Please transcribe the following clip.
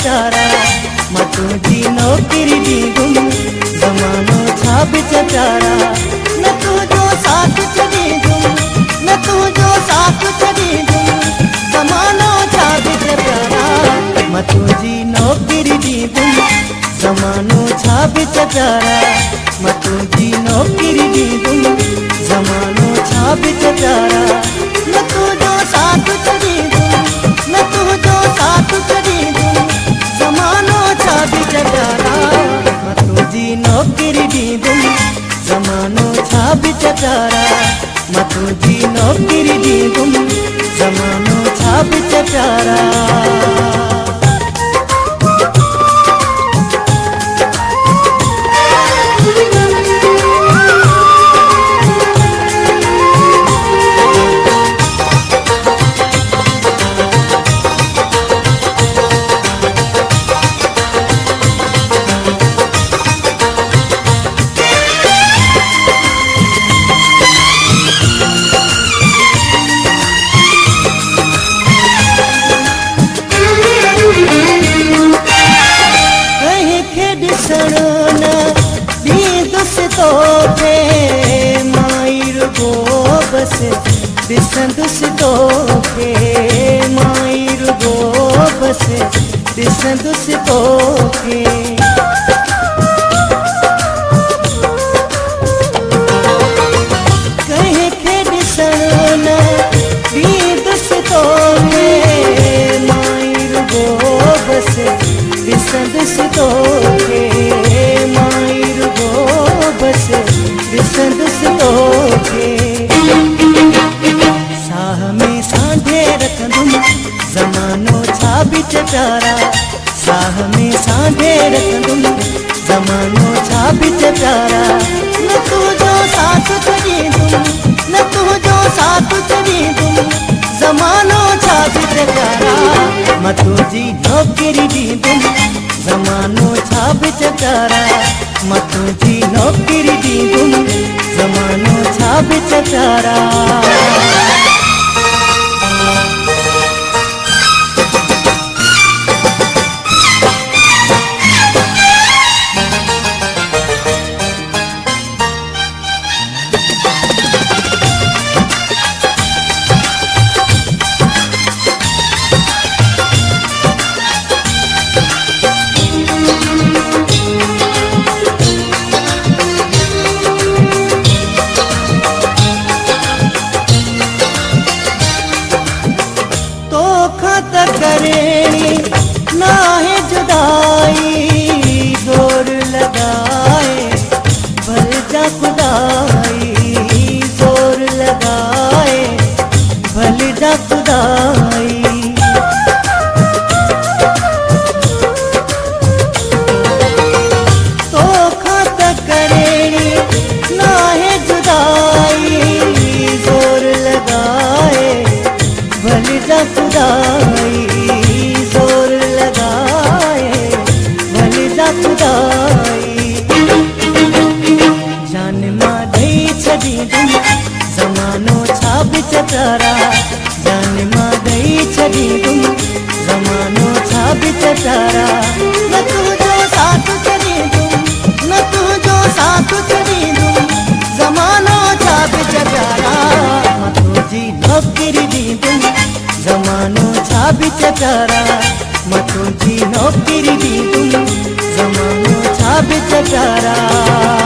प्यारा मां तुझी नौकरी दी गुम जमानो छा बिच प्यारा न तुझो साथ छड़ी गुम न तुझो साथ छड़ी गुम जमानो छा बिच प्यारा मां तुझी नौकरी दी गुम जमानो छा बिच प्यारा मां तुझी नौकरी दी गुम जमानो छा बिच प्यारा न तुझो साथ छड़ी गुम न तुझो साथ छड़ी गुम जमानो छा बिच प्यारा मां तुझी नौकरी दी गुम जमानो छा बिच प्यारा मां तुझी नौकरी दी गुम जमानो छा बिच प्यारा। दिसंदुस तोखे माई रुगो बस दिसंदुस तोखे कहीं खे ॾिसणो न दीदुस तोखे माई रुगो बस दिसंदुस तोखे माई रुगो बस दिसंदुस तोखे जमानो छा बिच प्यारा साह में सांधे रखंदुम जमानो छा बिच प्यारा न तुझो साथ छड़ी दूं न तुझो साथ छड़ी दूं जमानो छा बिच प्यारा मां तुझी नौकरी दी दूं जमानो छा बिच प्यारा मां तुझी नौकरी दी दूं जमानो छा बिच प्यारा। करेनी ना है जुदाई जोर लगाए भल जा खुदाई जोर लगाए भल जा खुदाई तो खत करेनी ना है जुदाई जोर लगाए भल जा खुदाई जमानो छा बिच प्यारा जान मां दई छड़ी दूं जमानो छा बिच प्यारा न तुझो साथ छड़ी दूं न तुझो साथ छड़ी दूं जमानो छा बिच प्यारा मां तुझी नौकरी दी दूं जमानो छा बिच प्यारा मां तुझी नौकरी दी दूं जमानो छा बिच प्यारा।